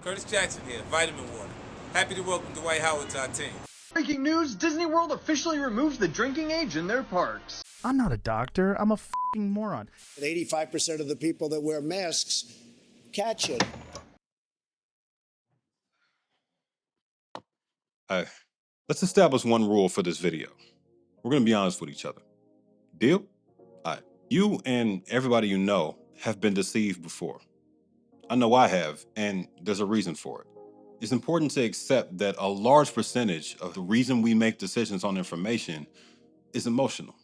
Curtis Jackson here, Vitamin Water. Happy to welcome Dwight Howard to our team. Breaking news, Disney World officially removes the drinking age in their parks. I'm not a doctor. I'm a f***ing moron. 85% of the people that wear masks catch it. Let's establish one rule for this video. We're going to be honest with each other. Deal? You and everybody you know have been deceived before. I know I have, and there's a reason for it. It's important to accept that a large percentage of the reason we make decisions on information is emotional.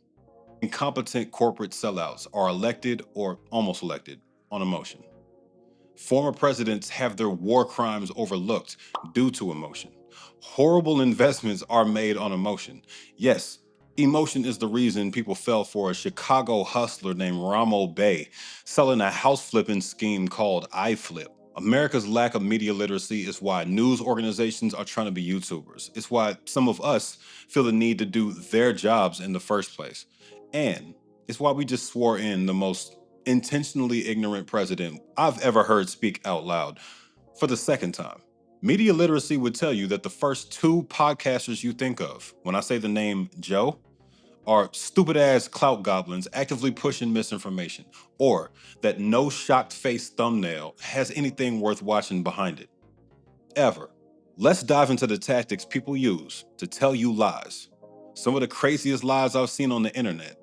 Incompetent corporate sellouts are elected or almost elected on emotion. Former presidents have their war crimes overlooked due to emotion. Horrible investments are made on emotion. Yes, emotion is the reason people fell for a Chicago hustler named Ramo Bay selling a house flipping scheme called iFlip. America's lack of media literacy is why news organizations are trying to be YouTubers. It's why some of us feel the need to do their jobs in the first place. And it's why we just swore in the most intentionally ignorant president I've ever heard speak out loud for the second time. Media literacy would tell you that the first two podcasters you think of when I say the name Joe are stupid-ass clout goblins actively pushing misinformation, or that no shocked face thumbnail has anything worth watching behind it. Ever. Let's dive into the tactics people use to tell you lies. Some of the craziest lies I've seen on the internet.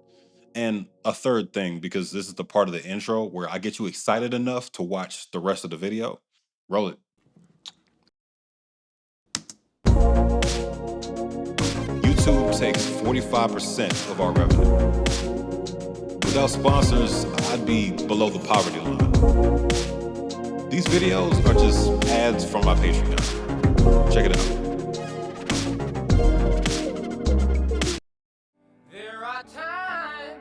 And a third thing, because this is the part of the intro where I get you excited enough to watch the rest of the video. Roll it. YouTube takes 45% of our revenue. Without sponsors, I'd be below the poverty line. These videos are just ads from my Patreon. Check it out. There are times.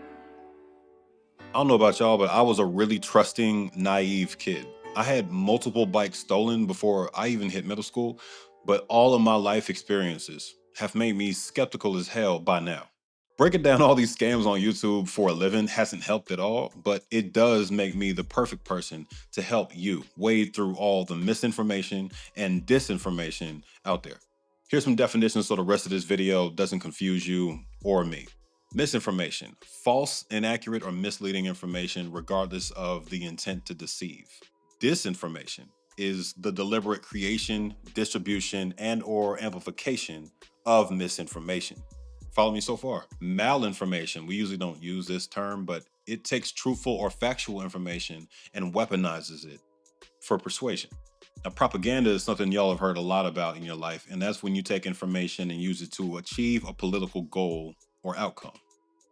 I don't know about y'all, but I was a really trusting, naive kid. I had multiple bikes stolen before I even hit middle school, but all of my life experiences have made me skeptical as hell by now. Breaking down all these scams on YouTube for a living hasn't helped at all, but it does make me the perfect person to help you wade through all the misinformation and disinformation out there. Here's some definitions so the rest of this video doesn't confuse you or me. Misinformation: false, inaccurate, or misleading information regardless of the intent to deceive. Disinformation is the deliberate creation, distribution, and/or amplification of misinformation. Follow me so far. Malinformation: we usually don't use this term, but it takes truthful or factual information and weaponizes it for persuasion. Now, propaganda is something y'all have heard a lot about in your life, and that's when you take information and use it to achieve a political goal or outcome.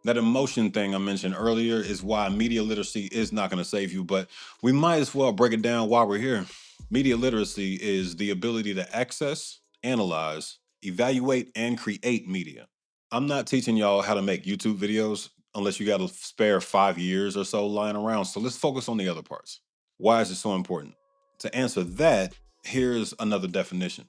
That emotion thing I mentioned earlier is why media literacy is not going to save you, but we might as well break it down while we're here. Media literacy is the ability to access, analyze, evaluate, and create media. I'm not teaching y'all how to make YouTube videos unless you got a spare 5 years or so lying around, so let's focus on the other parts. Why is it so important? To answer that, here's another definition.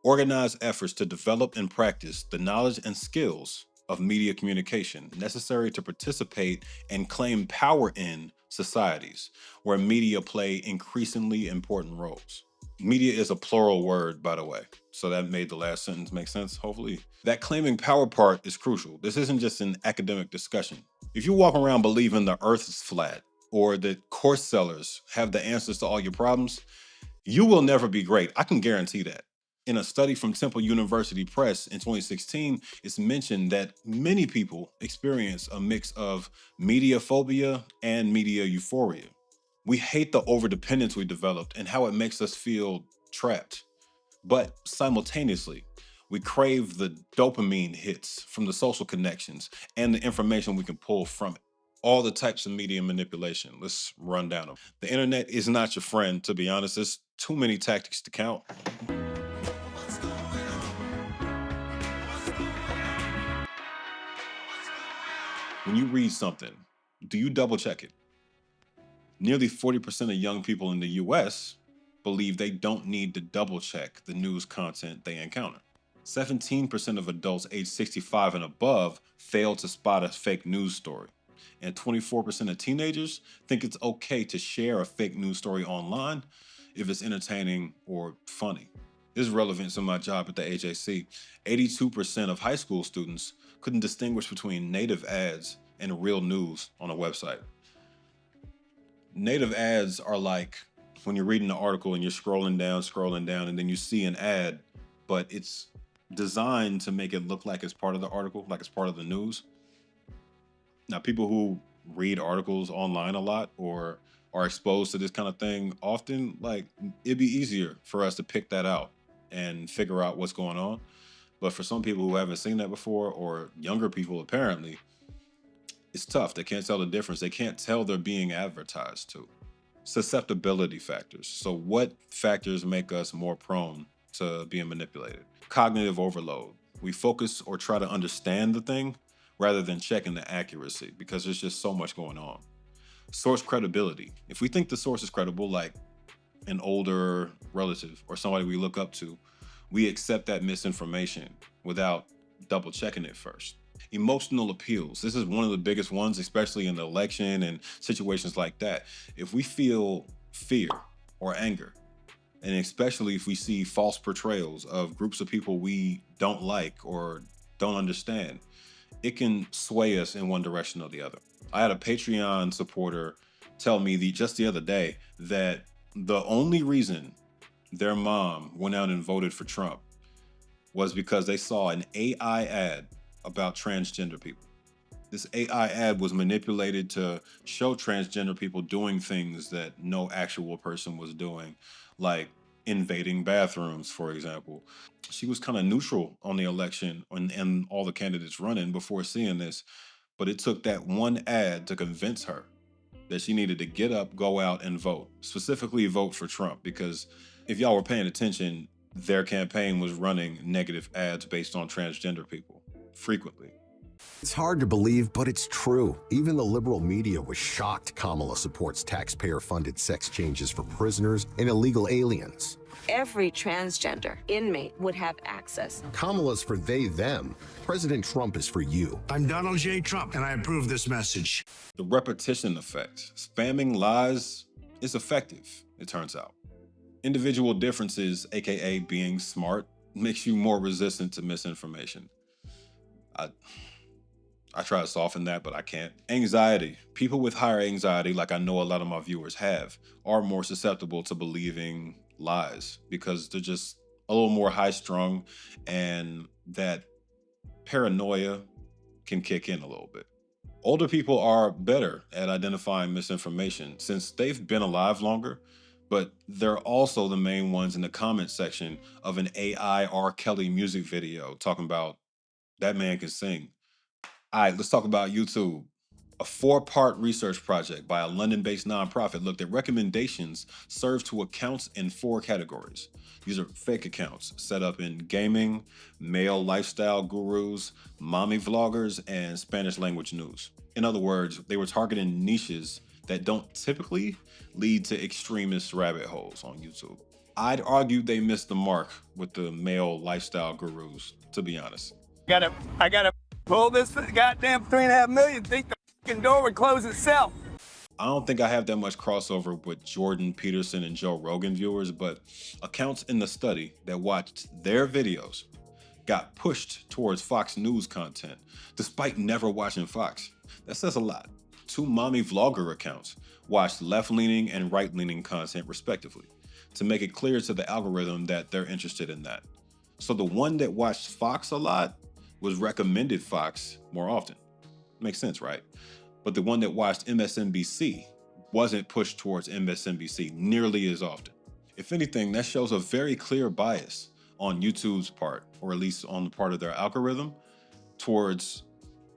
Organize efforts to develop and practice the knowledge and skills of media communication necessary to participate and claim power in societies where media play increasingly important roles. Media is a plural word, by the way, so that made the last sentence make sense, hopefully. That claiming power part is crucial. This isn't just an academic discussion. If you walk around believing the earth is flat or that course sellers have the answers to all your problems, you will never be great. I can guarantee that. In a study from Temple University Press in 2016, it's mentioned that many people experience a mix of media phobia and media euphoria. We hate the overdependence we developed and how it makes us feel trapped. But simultaneously, we crave the dopamine hits from the social connections and the information we can pull from it. All the types of media manipulation. Let's run down them. The internet is not your friend, to be honest. There's too many tactics to count. When you read something, do you double check it? Nearly 40% of young people in the US believe they don't need to double check the news content they encounter. 17% of adults aged 65 and above fail to spot a fake news story. And 24% of teenagers think it's okay to share a fake news story online if it's entertaining or funny. This is relevant to my job at the AJC. 82% of high school students couldn't distinguish between native ads and real news on a website. Native ads are like when you're reading an article and you're scrolling down, and then you see an ad, but it's designed to make it look like it's part of the article, like it's part of the news. Now, people who read articles online a lot or are exposed to this kind of thing often, like, it'd be easier for us to pick that out and figure out what's going on. But for some people who haven't seen that before, or younger people apparently, it's tough. They can't tell the difference. They can't tell they're being advertised to. Susceptibility factors. So what factors make us more prone to being manipulated? Cognitive overload. We focus or try to understand the thing rather than checking the accuracy because there's just so much going on. Source credibility. If we think the source is credible, like an older relative or somebody we look up to, we accept that misinformation without double checking it first. Emotional appeals. This is one of the biggest ones, especially in the election and situations like that. If we feel fear or anger, and especially if we see false portrayals of groups of people we don't like or don't understand, it can sway us in one direction or the other. I had a Patreon supporter tell me just the other day that the only reason their mom went out and voted for Trump was because they saw an AI ad about transgender people. This AI ad was manipulated to show transgender people doing things that no actual person was doing, like invading bathrooms, for example. She was kind of neutral on the election and all the candidates running before seeing this, but it took that one ad to convince her that she needed to get up, go out, and vote. Specifically, vote for Trump, because if y'all were paying attention, their campaign was running negative ads based on transgender people frequently. It's hard to believe, but it's true. Even the liberal media was shocked Kamala supports taxpayer-funded sex changes for prisoners and illegal aliens. Every transgender inmate would have access. Kamala's for they, them. President Trump is for you. I'm Donald J. Trump, and I approve this message. The repetition effect. Spamming lies is effective, it turns out. Individual differences, aka being smart, makes you more resistant to misinformation. I try to soften that, but I can't. Anxiety. People with higher anxiety, like I know a lot of my viewers have, are more susceptible to believing lies because they're just a little more high-strung, and that paranoia can kick in a little bit. Older people are better at identifying misinformation since they've been alive longer, but they're also the main ones in the comment section of an AI R. Kelly music video talking about that man can sing. All right, let's talk about YouTube. A 4-part research project by a London-based nonprofit looked at recommendations served to accounts in 4 categories. These are fake accounts set up in gaming, male lifestyle gurus, mommy vloggers, and Spanish language news. In other words, they were targeting niches that don't typically lead to extremist rabbit holes on YouTube. I'd argue they missed the mark with the male lifestyle gurus, to be honest. I gotta pull this goddamn 3.5 million. Think the fucking door would close itself. I don't think I have that much crossover with Jordan Peterson and Joe Rogan viewers, but accounts in the study that watched their videos got pushed towards Fox News content, despite never watching Fox. That says a lot. 2 mommy vlogger accounts watched left-leaning and right-leaning content, respectively, to make it clear to the algorithm that they're interested in that. So the one that watched Fox a lot was recommended Fox more often. Makes sense, right? But the one that watched MSNBC wasn't pushed towards MSNBC nearly as often. If anything, that shows a very clear bias on YouTube's part, or at least on the part of their algorithm, towards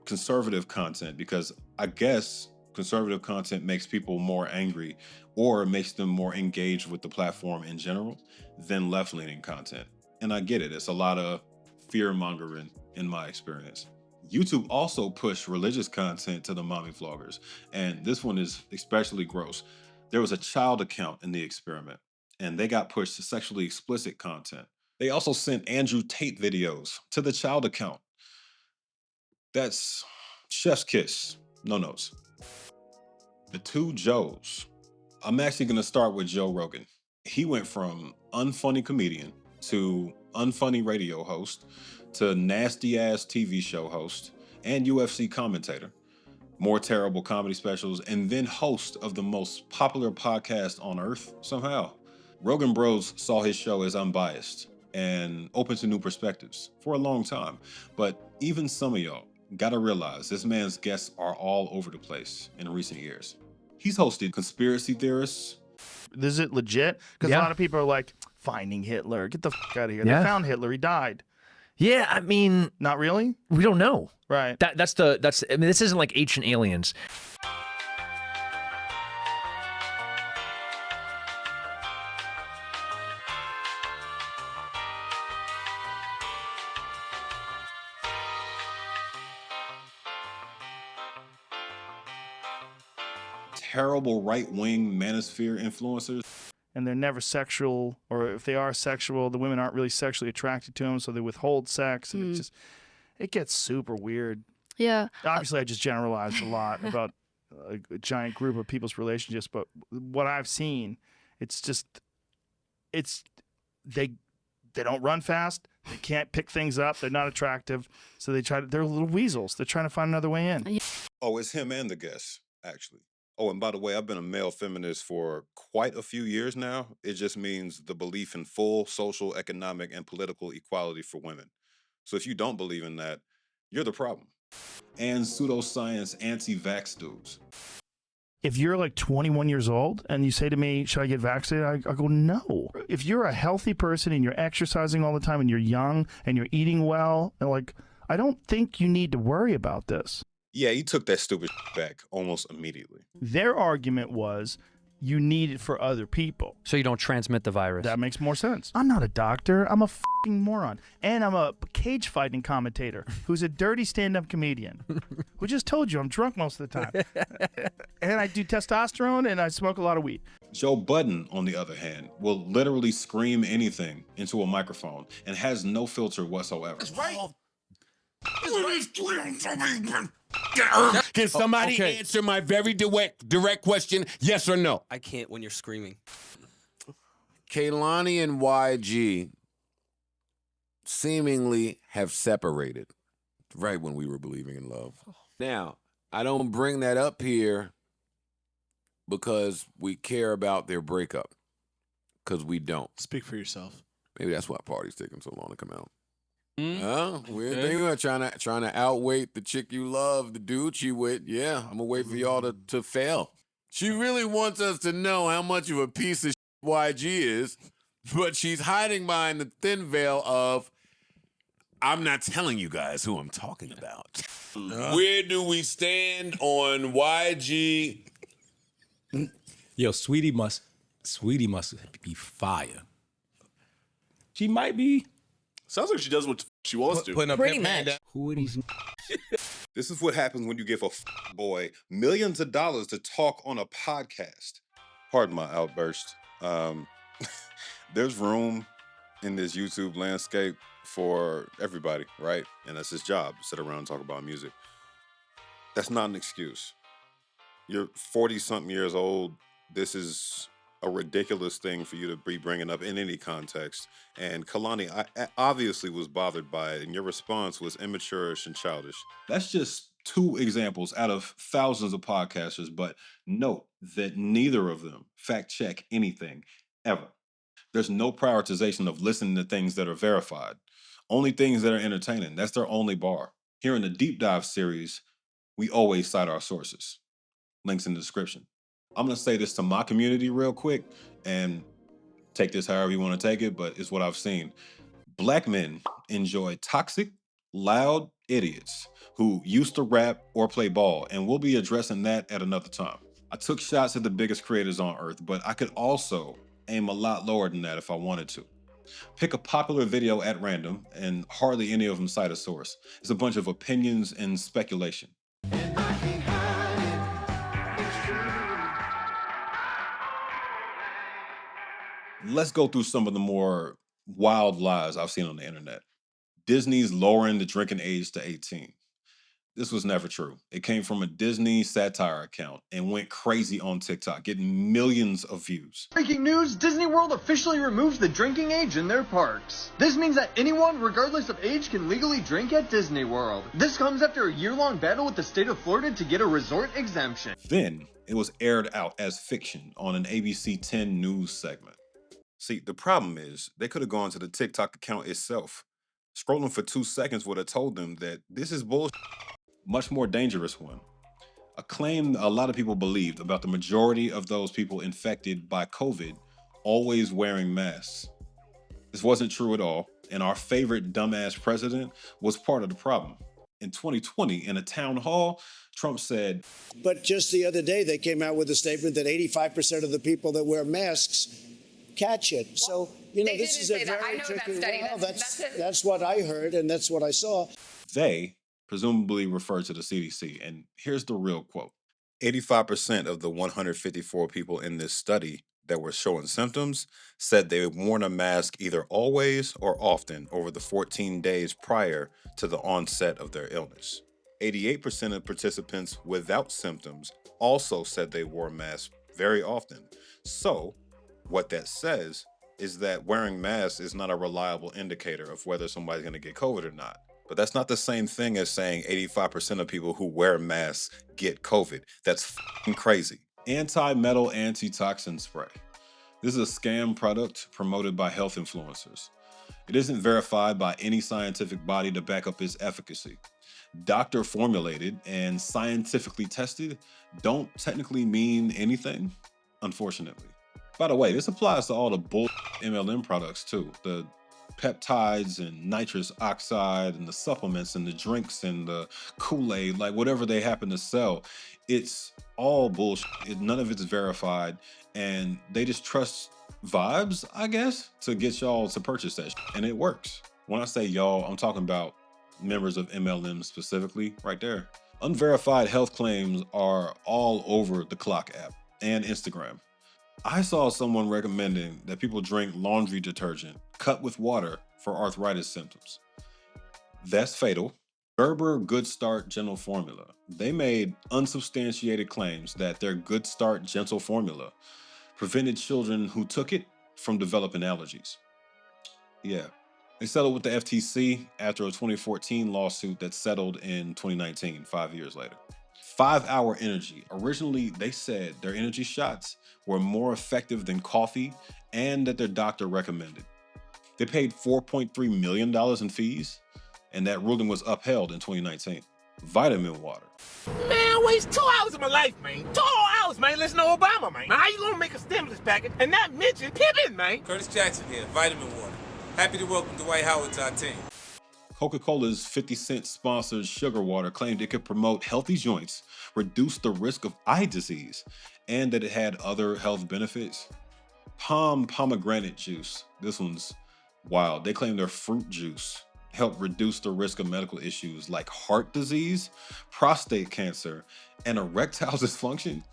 conservative content, because I guess conservative content makes people more angry or makes them more engaged with the platform in general than left-leaning content. And I get it, it's a lot of fear-mongering in my experience. YouTube also pushed religious content to the mommy vloggers, and this one is especially gross. There was a child account in the experiment, and they got pushed to sexually explicit content. They also sent Andrew Tate videos to the child account. That's chef's kiss, no notes. The 2 Joes. I'm actually gonna start with Joe Rogan. He went from unfunny comedian to unfunny radio host to nasty ass TV show host and UFC commentator, more terrible comedy specials, and then host of the most popular podcast on earth somehow. Rogan Bros saw his show as unbiased and open to new perspectives for a long time. But even some of y'all gotta realize this man's guests are all over the place in recent years. He's hosted conspiracy theorists. Is it legit? Because a lot of people are like, finding Hitler. Get the fuck out of here. They found Hitler. He died. Yeah, I mean, not really. We don't know. Right. That's. I mean, this isn't like Ancient Aliens. Terrible right-wing manosphere influencers. And they're never sexual, or if they are sexual, the women aren't really sexually attracted to them, so they withhold sex, and it gets super weird. Yeah. Obviously, I just generalized a lot about a giant group of people's relationships, but what I've seen, they don't run fast, they can't pick things up, they're not attractive, so they're little weasels. They're trying to find another way in. Oh, it's him and the guests, actually. Oh, and by the way, I've been a male feminist for quite a few years now. It just means the belief in full social, economic, and political equality for women. So if you don't believe in that, you're the problem. And pseudoscience anti-vax dudes. If you're like 21 years old and you say to me, should I get vaccinated? I go, no. If you're a healthy person and you're exercising all the time and you're young and you're eating well, like, I don't think you need to worry about this. Yeah, he took that stupid back almost immediately. Their argument was you need it for other people. So you don't transmit the virus. That makes more sense. I'm not a doctor. I'm a fucking moron. And I'm a cage fighting commentator who's a dirty stand-up comedian who just told you I'm drunk most of the time. And I do testosterone and I smoke a lot of weed. Joe Budden, on the other hand, will literally scream anything into a microphone and has no filter whatsoever. That's right. Can somebody answer my very direct question, yes or no? I can't when you're screaming. Kaylani and YG seemingly have separated right when we were believing in love. Now, I don't bring that up here because we care about their breakup, because we don't. Speak for yourself. Maybe that's why Party's taking so long to come out. We're thinking about trying to outweight the chick you love, the dude she with. Yeah, I'm gonna wait for y'all to fail. She really wants us to know how much of a piece of shit YG is, but she's hiding behind the thin veil of, I'm not telling you guys who I'm talking about. Where do we stand on YG? Yo, Sweetie must be fire. She might be. Sounds like she does what she wants to. Putting up Pretty Pimp Man much. down. Who are these? This is what happens when you give a boy millions of dollars to talk on a podcast. Pardon my outburst. There's room in this YouTube landscape for everybody, right? And that's his job, to sit around and talk about music. That's not an excuse. You're 40-something years old. This is a ridiculous thing for you to be bringing up in any context. And Kalani obviously was bothered by it, and your response was immature-ish and childish. That's just 2 examples out of thousands of podcasters, but note that neither of them fact-check anything, ever. There's no prioritization of listening to things that are verified. Only things that are entertaining. That's their only bar. Here in the Deep Dive series, we always cite our sources. Links in the description. I'm going to say this to my community real quick, and take this however you want to take it, but it's what I've seen. Black men enjoy toxic, loud idiots who used to rap or play ball, and we'll be addressing that at another time. I took shots at the biggest creators on earth, but I could also aim a lot lower than that if I wanted to. Pick a popular video at random, and hardly any of them cite a source. It's a bunch of opinions and speculation. Let's go through some of the more wild lies I've seen on the internet. Disney's lowering the drinking age to 18. This was never true. It came from a Disney satire account and went crazy on TikTok, getting millions of views. Breaking news, Disney World officially removes the drinking age in their parks. This means that anyone, regardless of age, can legally drink at Disney World. This comes after a year-long battle with the state of Florida to get a resort exemption. Then, it was aired out as fiction on an ABC 10 news segment. See, the problem is, they could have gone to the TikTok account itself. Scrolling for 2 seconds would have told them that this is bullshit. Much more dangerous one. A claim a lot of people believed about the majority of those people infected by COVID always wearing masks. This wasn't true at all, and our favorite dumbass president was part of the problem. In 2020, in a town hall, Trump said, But just the other day, they came out with a statement that 85% of the people that wear masks catch it. So, you know, this is a very tricky. Well, that's what I heard, and that's what I saw. They presumably referred to the CDC, and here's the real quote. 85% of the 154 people in this study that were showing symptoms said they had worn a mask either always or often over the 14 days prior to the onset of their illness. 88% of participants without symptoms also said they wore masks very often. So, what that says is that wearing masks is not a reliable indicator of whether somebody's going to get COVID or not. But that's not the same thing as saying 85% of people who wear masks get COVID. That's f***ing crazy. Anti-metal antitoxin spray. This is a scam product promoted by health influencers. It isn't verified by any scientific body to back up its efficacy. Doctor formulated and scientifically tested don't technically mean anything, unfortunately. By the way, this applies to all the bull MLM products too. The peptides and nitrous oxide and the supplements and the drinks and the Kool-Aid, like whatever they happen to sell, it's all bullshit. None of it's verified, and they just trust vibes, I guess, to get y'all to purchase that shit, and it works. When I say y'all, I'm talking about members of MLM specifically, right there. Unverified health claims are all over the Clock app and Instagram. I saw someone recommending that people drink laundry detergent cut with water for arthritis symptoms. That's fatal. Gerber Good Start Gentle Formula. They made unsubstantiated claims that their Good Start Gentle Formula prevented children who took it from developing allergies. Yeah. They settled with the FTC after a 2014 lawsuit that settled in 2019, 5 years later. 5 Hour Energy. Originally, they said their energy shots were more effective than coffee and that their doctor recommended. They paid $4.3 million in fees, and that ruling was upheld in 2019. Vitamin Water. Man, I waste 2 hours of my life, man. 2 hours, man, listening to Obama, man. Now, how you gonna make a stimulus package and not mention Pippin, man? Curtis Jackson here, Vitamin Water. Happy to welcome Dwight Howard to our team. Coca-Cola's 50 Cent sponsored sugar water claimed it could promote healthy joints, reduce the risk of eye disease, and that it had other health benefits. Pomegranate juice. This one's wild. They claim their fruit juice helped reduce the risk of medical issues like heart disease, prostate cancer, and erectile dysfunction.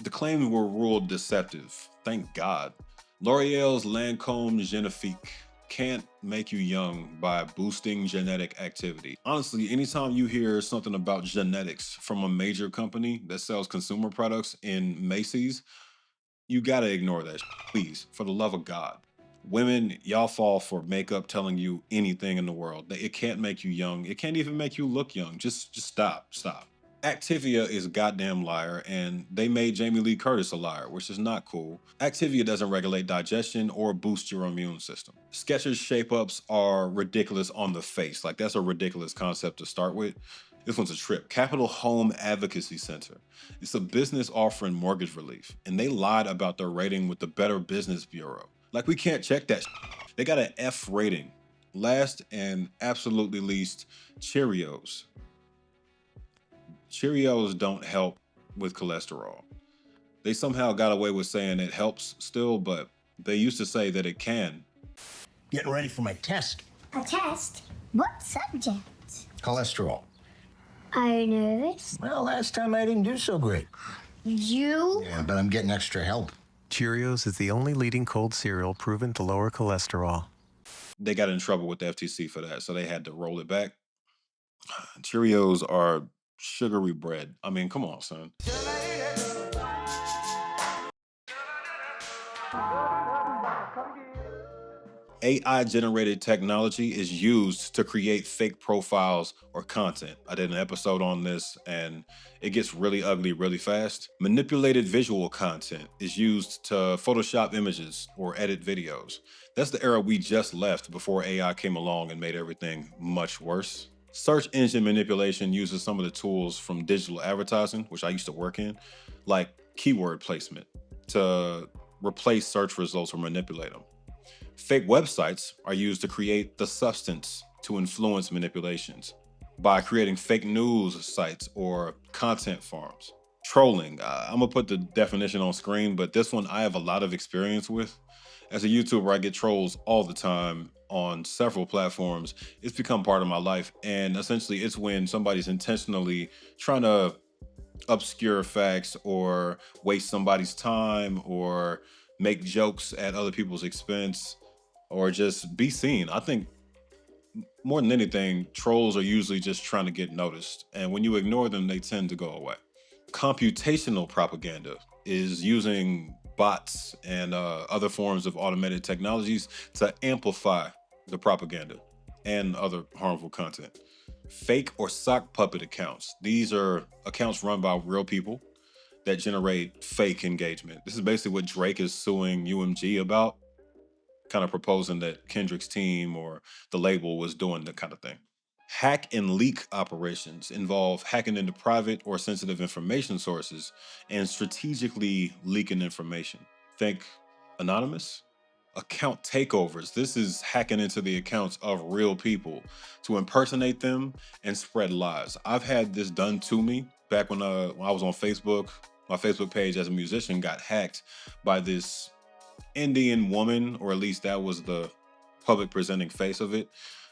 The claims were ruled deceptive. Thank God. L'Oreal's Lancome Genifique can't make you young by boosting genetic activity. Honestly, anytime you hear something about genetics from a major company that sells consumer products in Macy's, you gotta ignore that, please, for the love of God. Women, y'all fall for makeup telling you anything in the world. It can't make you young. It can't even make you look young. Just stop. Activia is a goddamn liar, and they made Jamie Lee Curtis a liar, which is not cool. Activia doesn't regulate digestion or boost your immune system. Skechers Shape-Ups are ridiculous on the face. Like, that's a ridiculous concept to start with. This one's a trip. Capital Home Advocacy Center. It's a business offering mortgage relief, and they lied about their rating with the Better Business Bureau. Like, we can't check that shit. They got an F rating. Last and absolutely least, Cheerios. Cheerios don't help with cholesterol. They somehow got away with saying it helps still, but they used to say that it can. Getting ready for my test. A test? What subject? Cholesterol. Are you nervous? Well, last time I didn't do so great. You? Yeah, but I'm getting extra help. Cheerios is the only leading cold cereal proven to lower cholesterol. They got in trouble with the FTC for that, so they had to roll it back. Cheerios are sugary bread. I mean, come on, son. AI generated technology is used to create fake profiles or content. I did an episode on this and it gets really ugly really fast. Manipulated visual content is used to Photoshop images or edit videos. That's the era we just left before AI came along and made everything much worse. Search engine manipulation uses some of the tools from digital advertising, which I used to work in, like keyword placement, to replace search results or manipulate them. Fake websites are used to create the substance to influence manipulations by creating fake news sites or content farms. Trolling, I'm gonna put the definition on screen, but this one I have a lot of experience with. As a YouTuber, I get trolls all the time on several platforms. It's become part of my life, and essentially it's when somebody's intentionally trying to obscure facts or waste somebody's time or make jokes at other people's expense or just be seen. I think more than anything, trolls are usually just trying to get noticed. And when you ignore them, they tend to go away. Computational propaganda is using bots and other forms of automated technologies to amplify the propaganda and other harmful content. Fake or sock puppet accounts. These are accounts run by real people that generate fake engagement. This is basically what Drake is suing UMG about, kind of proposing that Kendrick's team or the label was doing that kind of thing. Hack and leak operations involve hacking into private or sensitive information sources and strategically leaking information. Think anonymous. Account takeovers. This is hacking into the accounts of real people to impersonate them and spread lies. I've had this done to me back when I was on Facebook. My Facebook page as a musician got hacked by this Indian woman, or at least that was the public presenting face of it,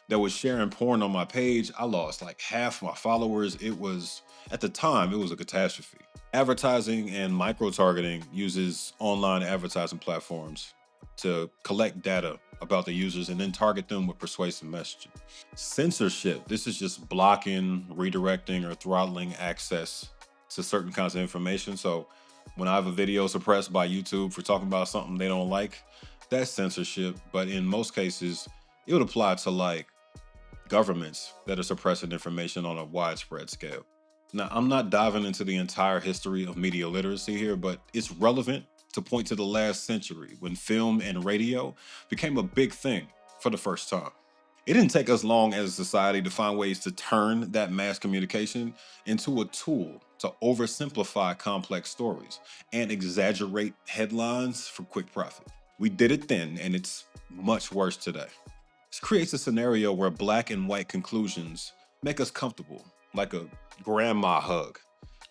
that was sharing porn on my page. I lost like half my followers. It was, at the time, it was a catastrophe. Advertising and micro-targeting uses online advertising platforms to collect data about the users and then target them with persuasive messaging. Censorship, this is just blocking, redirecting, or throttling access to certain kinds of information. So when I have a video suppressed by YouTube for talking about something they don't like, that's censorship. But in most cases, it would apply to like governments that are suppressing information on a widespread scale. Now, I'm not diving into the entire history of media literacy here, but it's relevant to point to the last century when film and radio became a big thing for the first time. It didn't take us long as a society to find ways to turn that mass communication into a tool to oversimplify complex stories and exaggerate headlines for quick profit. We did it then, and it's much worse today. This creates a scenario where black and white conclusions make us comfortable, like a grandma hug.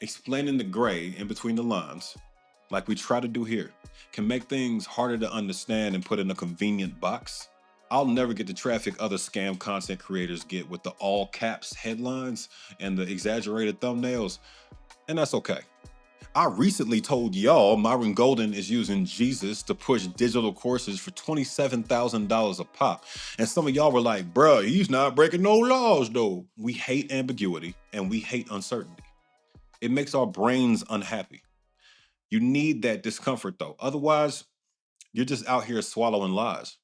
Explaining the gray in between the lines, like we try to do here, can make things harder to understand and put in a convenient box. I'll never get the traffic other scam content creators get with the all caps headlines and the exaggerated thumbnails, and that's okay. I recently told y'all Myron Golden is using Jesus to push digital courses for $27,000 a pop. And some of y'all were like, bruh, he's not breaking no laws though. We hate ambiguity and we hate uncertainty. It makes our brains unhappy. You need that discomfort though. Otherwise, you're just out here swallowing lies.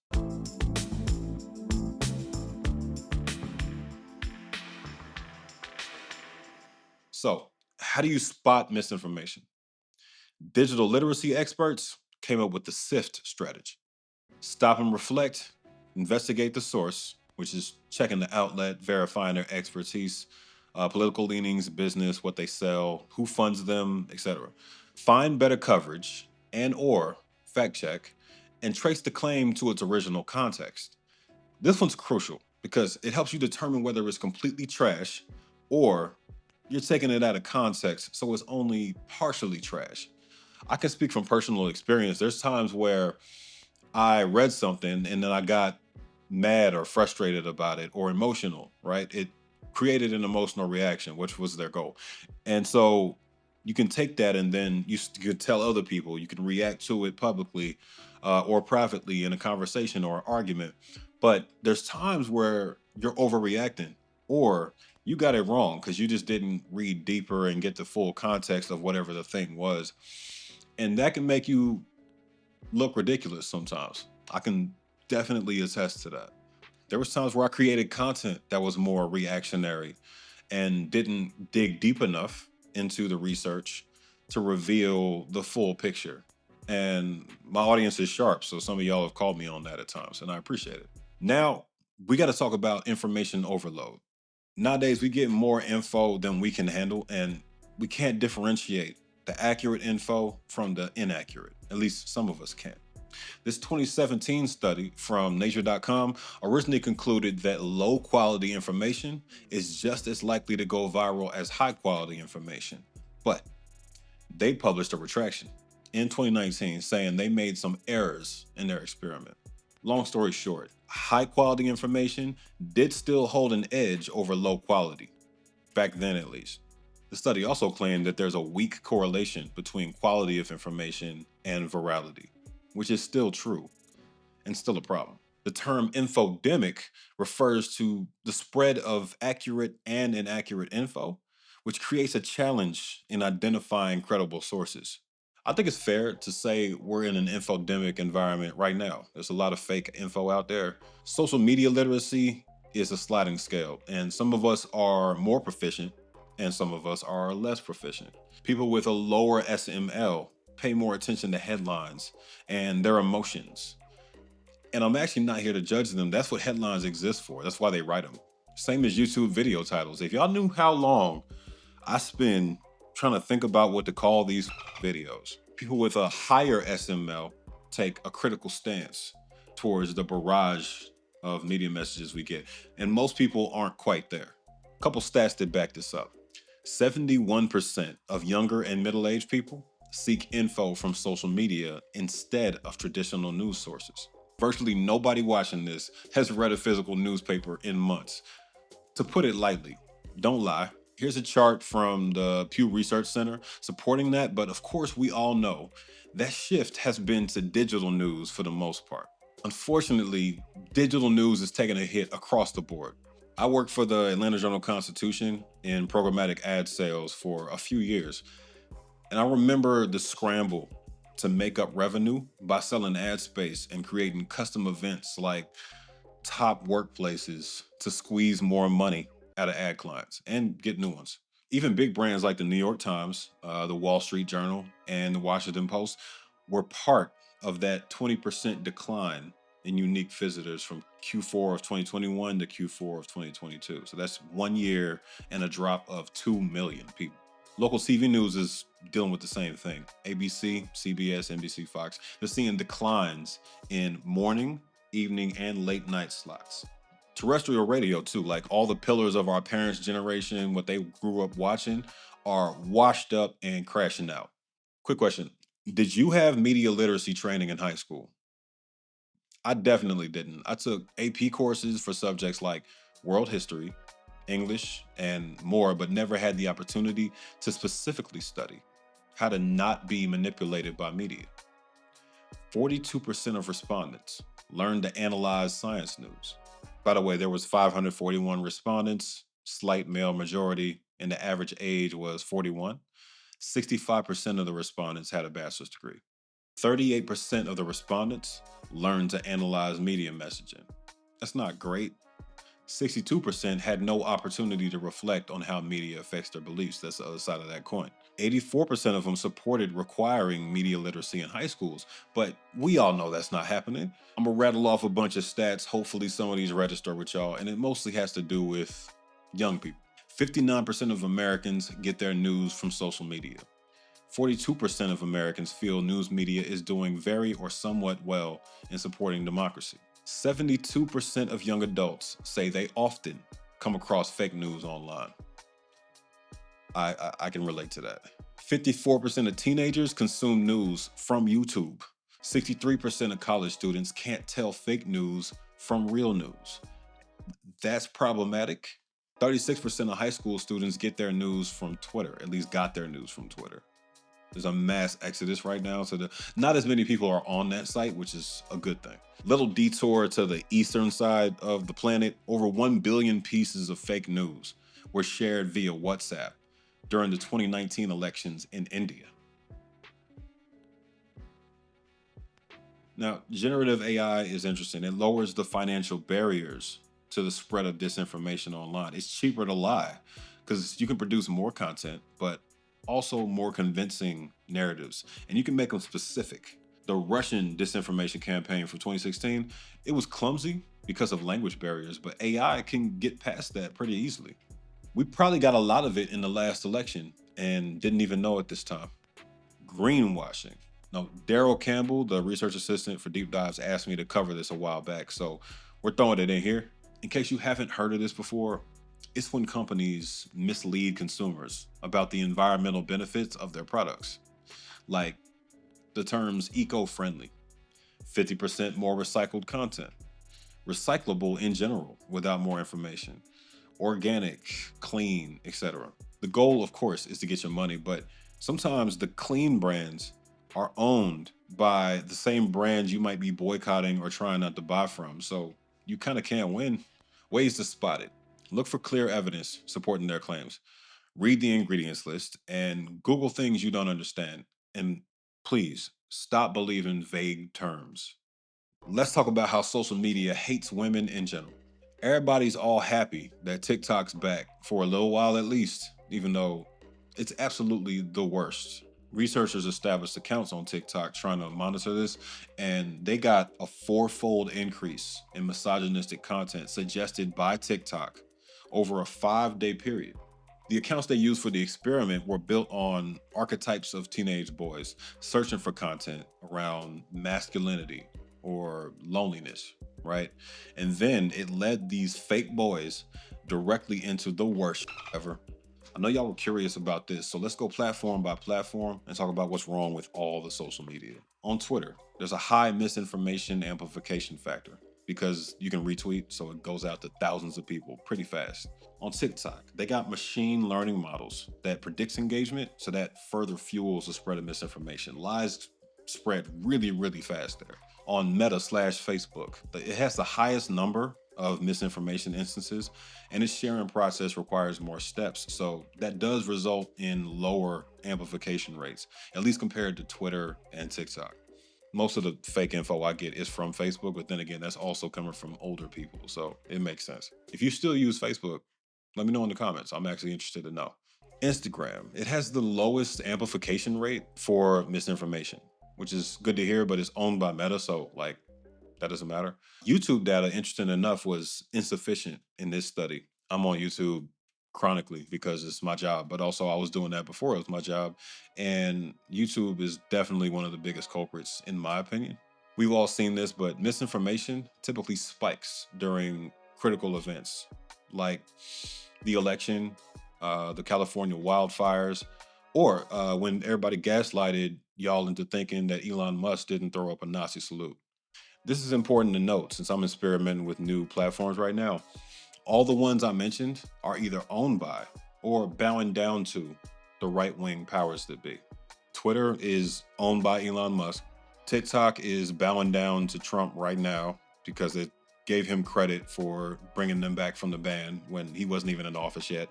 So, how do you spot misinformation? Digital literacy experts came up with the SIFT strategy. Stop and reflect, investigate the source, which is checking the outlet, verifying their expertise, political leanings, business, what they sell, who funds them, etc. Find better coverage and or fact check and trace the claim to its original context. This one's crucial because it helps you determine whether it's completely trash or you're taking it out of context, so it's only partially trash. I can speak from personal experience. There's times where I read something and then I got mad or frustrated about it or emotional, right? It created an emotional reaction, which was their goal. And so you can take that and then you can tell other people, you can react to it publicly or privately in a conversation or argument. But there's times where you're overreacting or you got it wrong because you just didn't read deeper and get the full context of whatever the thing was. And that can make you look ridiculous sometimes. I can definitely attest to that. There was times where I created content that was more reactionary and didn't dig deep enough into the research to reveal the full picture. And my audience is sharp, so some of y'all have called me on that at times, and I appreciate it. Now, we got to talk about information overload. Nowadays, we get more info than we can handle, and we can't differentiate the accurate info from the inaccurate. At least some of us can't. This 2017 study from Nature.com originally concluded that low quality information is just as likely to go viral as high quality information. But they published a retraction in 2019 saying they made some errors in their experiment. Long story short, high quality information did still hold an edge over low quality, back then at least. The study also claimed that there's a weak correlation between quality of information and virality, which is still true and still a problem. The term infodemic refers to the spread of accurate and inaccurate info, which creates a challenge in identifying credible sources. I think it's fair to say we're in an infodemic environment right now. There's a lot of fake info out there. Social media literacy is a sliding scale, and some of us are more proficient and some of us are less proficient. People with a lower SML pay more attention to headlines and their emotions. And I'm actually not here to judge them. That's what headlines exist for. That's why they write them. Same as YouTube video titles. If y'all knew how long I spend trying to think about what to call these videos, people with a higher SML take a critical stance towards the barrage of media messages we get. And most people aren't quite there. A couple stats that back this up. 71% of younger and middle-aged people seek info from social media instead of traditional news sources. Virtually nobody watching this has read a physical newspaper in months. To put it lightly, don't lie. Here's a chart from the Pew Research Center supporting that, but of course we all know that shift has been to digital news for the most part. Unfortunately, digital news is taking a hit across the board. I worked for the Atlanta Journal-Constitution in programmatic ad sales for a few years, and I remember the scramble to make up revenue by selling ad space and creating custom events like top workplaces to squeeze more money out of ad clients and get new ones. Even big brands like the New York Times, the Wall Street Journal, and the Washington Post were part of that 20% decline in unique visitors from Q4 of 2021 to Q4 of 2022. So that's 1 year and a drop of 2 million people. Local TV news is dealing with the same thing. ABC, CBS, NBC, Fox, they're seeing declines in morning, evening, and late night slots. Terrestrial radio too, like all the pillars of our parents' generation, what they grew up watching, are washed up and crashing out. Quick question. Did you have media literacy training in high school? I definitely didn't. I took AP courses for subjects like world history, English, and more, but never had the opportunity to specifically study how to not be manipulated by media. 42% of respondents learned to analyze science news. By the way, there was 541 respondents, slight male majority, and the average age was 41. 65% of the respondents had a bachelor's degree. 38% of the respondents learned to analyze media messaging. That's not great. 62% had no opportunity to reflect on how media affects their beliefs. That's the other side of that coin. 84% of them supported requiring media literacy in high schools, but we all know that's not happening. I'm gonna rattle off a bunch of stats. Hopefully some of these register with y'all, and it mostly has to do with young people. 59% of Americans get their news from social media. 42% of Americans feel news media is doing very or somewhat well in supporting democracy. 72% of young adults say they often come across fake news online. I can relate to that. 54% of teenagers consume news from YouTube. 63% of college students can't tell fake news from real news. That's problematic. 36% of high school students get their news from Twitter, at least got their news from Twitter. There's a mass exodus right now, so not as many people are on that site, which is a good thing. Little detour to the eastern side of the planet, over 1 billion pieces of fake news were shared via WhatsApp during the 2019 elections in India. Now, generative AI is interesting. It lowers the financial barriers to the spread of disinformation online. It's cheaper to lie because you can produce more content, but also more convincing narratives, and you can make them specific. The Russian disinformation campaign from 2016, it was clumsy because of language barriers, but AI can get past that pretty easily. We probably got a lot of it in the last election and didn't even know it this time. Greenwashing. Now, Daryl Campbell, the research assistant for Deep Dives, asked me to cover this a while back, so we're throwing it in here. In case you haven't heard of this before, it's when companies mislead consumers about the environmental benefits of their products. Like the terms eco-friendly, 50% more recycled content, recyclable in general without more information, organic, clean, etc. The goal, of course, is to get your money, but sometimes the clean brands are owned by the same brands you might be boycotting or trying not to buy from, so you kind of can't win. Ways to spot it. Look for clear evidence supporting their claims. Read the ingredients list and Google things you don't understand. And please stop believing vague terms. Let's talk about how social media hates women in general. Everybody's all happy that TikTok's back for a little while at least, even though it's absolutely the worst. Researchers established accounts on TikTok trying to monitor this, and they got a 4-fold increase in misogynistic content suggested by TikTok over a 5-day period. The accounts they used for the experiment were built on archetypes of teenage boys searching for content around masculinity or loneliness, right? And then it led these fake boys directly into the worst ever. I know y'all were curious about this, so let's go platform by platform and talk about what's wrong with all the social media. On Twitter, there's a high misinformation amplification factor because you can retweet, so it goes out to thousands of people pretty fast. On TikTok, they got machine learning models that predicts engagement, so that further fuels the spread of misinformation. Lies spread really, really fast there. On Meta/Facebook, it has the highest number of misinformation instances, and its sharing process requires more steps. So that does result in lower amplification rates, at least compared to Twitter and TikTok. Most of the fake info I get is from Facebook, but then again, that's also coming from older people, so it makes sense. If you still use Facebook, let me know in the comments. I'm actually interested to know. Instagram, it has the lowest amplification rate for misinformation, which is good to hear, but it's owned by Meta, so like, that doesn't matter. YouTube data, interesting enough, was insufficient in this study. I'm on YouTube chronically because it's my job, but also I was doing that before it was my job. And YouTube is definitely one of the biggest culprits, in my opinion. We've all seen this, but misinformation typically spikes during critical events like the election, the California wildfires, or when everybody gaslighted y'all into thinking that Elon Musk didn't throw up a Nazi salute. This is important to note since I'm experimenting with new platforms right now. All the ones I mentioned are either owned by or bowing down to the right-wing powers that be. Twitter is owned by Elon Musk. TikTok is bowing down to Trump right now because it gave him credit for bringing them back from the ban when he wasn't even in office yet.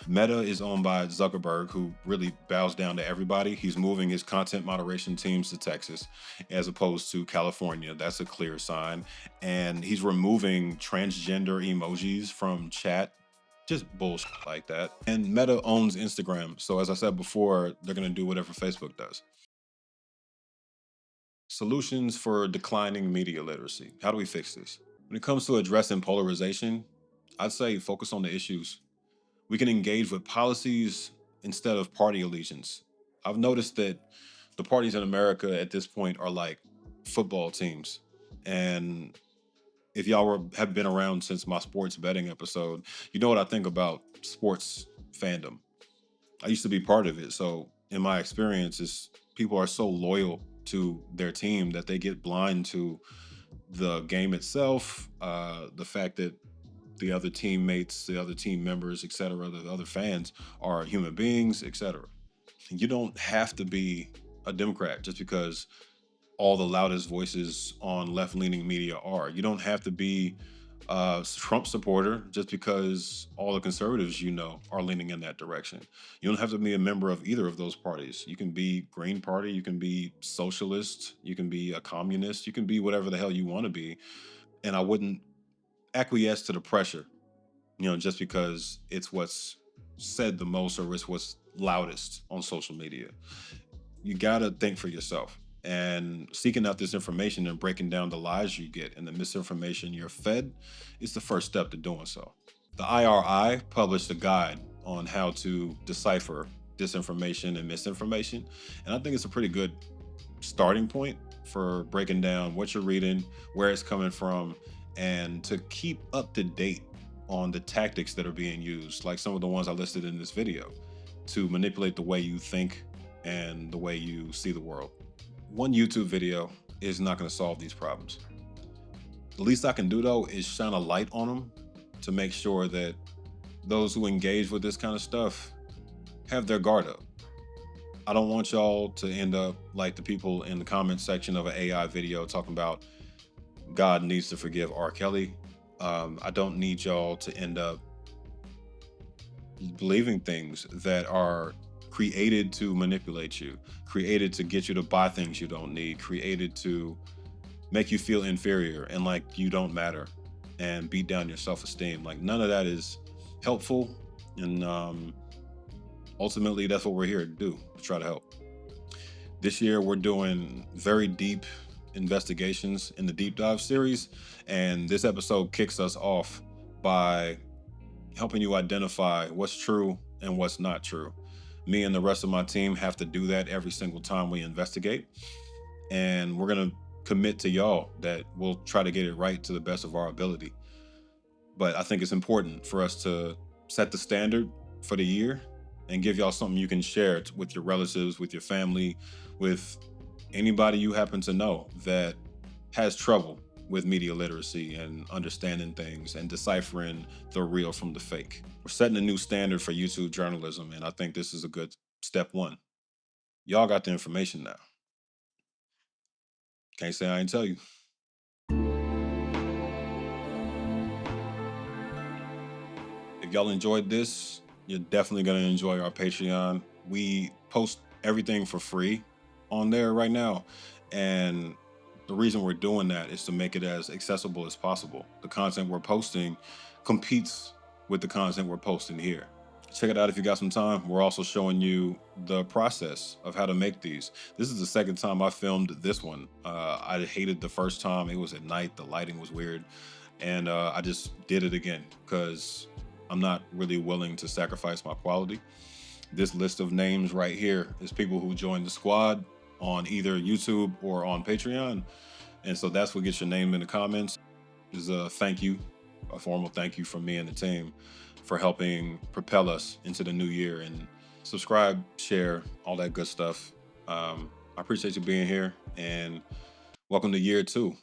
Meta is owned by Zuckerberg, who really bows down to everybody. He's moving his content moderation teams to Texas as opposed to California. That's a clear sign. And he's removing transgender emojis from chat. Just bullshit like that. And Meta owns Instagram. So as I said before, they're going to do whatever Facebook does. Solutions for declining media literacy. How do we fix this? When it comes to addressing polarization, I'd say focus on the issues. We can engage with policies instead of party allegiance. I've noticed that the parties in America at this point are like football teams. And if y'all have been around since my sports betting episode, you know what I think about sports fandom. I used to be part of it. So in my experience, people are so loyal to their team that they get blind to the game itself, the fact that the other teammates, the other team members, etc., the other fans are human beings, etc. You don't have to be a Democrat just because all the loudest voices on left-leaning media are. You don't have to be Trump supporter just because all the conservatives are leaning in that direction. You don't have to be a member of either of those parties. You can be Green Party, you can be socialist, you can be a communist, you can be whatever the hell you want to be. And I wouldn't acquiesce to the pressure, just because it's what's said the most or it's what's loudest on social media. You gotta think for yourself. And seeking out this information and breaking down the lies you get and the misinformation you're fed is the first step to doing so. The IRI published a guide on how to decipher disinformation and misinformation. And I think it's a pretty good starting point for breaking down what you're reading, where it's coming from, and to keep up to date on the tactics that are being used, like some of the ones I listed in this video, to manipulate the way you think and the way you see the world. One YouTube video is not going to solve these problems. The least I can do, though, is shine a light on them to make sure that those who engage with this kind of stuff have their guard up. I don't want y'all to end up like the people in the comment section of an AI video talking about God needs to forgive R. Kelly. I don't need y'all to end up believing things that are created to manipulate you, created to get you to buy things you don't need, created to make you feel inferior and like you don't matter and beat down your self-esteem. Like, none of that is helpful. And ultimately, that's what we're here to do, to try to help. This year, we're doing very deep investigations in the Deep Dive series. And this episode kicks us off by helping you identify what's true and what's not true. Me and the rest of my team have to do that every single time we investigate. And we're going to commit to y'all that we'll try to get it right to the best of our ability. But I think it's important for us to set the standard for the year and give y'all something you can share with your relatives, with your family, with anybody you happen to know that has trouble with media literacy and understanding things and deciphering the real from the fake. We're setting a new standard for YouTube journalism, and I think this is a good step one. Y'all got the information now. Can't say I ain't tell you. If y'all enjoyed this, you're definitely going to enjoy our Patreon. We post everything for free on there right now, and the reason we're doing that is to make it as accessible as possible. The content we're posting competes with the content we're posting here. Check it out if you got some time. We're also showing you the process of how to make these. This is the second time I filmed this one. I hated the first time. It was at night. The lighting was weird. And I just did it again because I'm not really willing to sacrifice my quality. This list of names right here is people who joined the squad on either YouTube or on Patreon. And so that's what gets your name in the comments. Is a thank you, a formal thank you from me and the team for helping propel us into the new year. And subscribe, share, all that good stuff. I appreciate you being here, and welcome to year 2.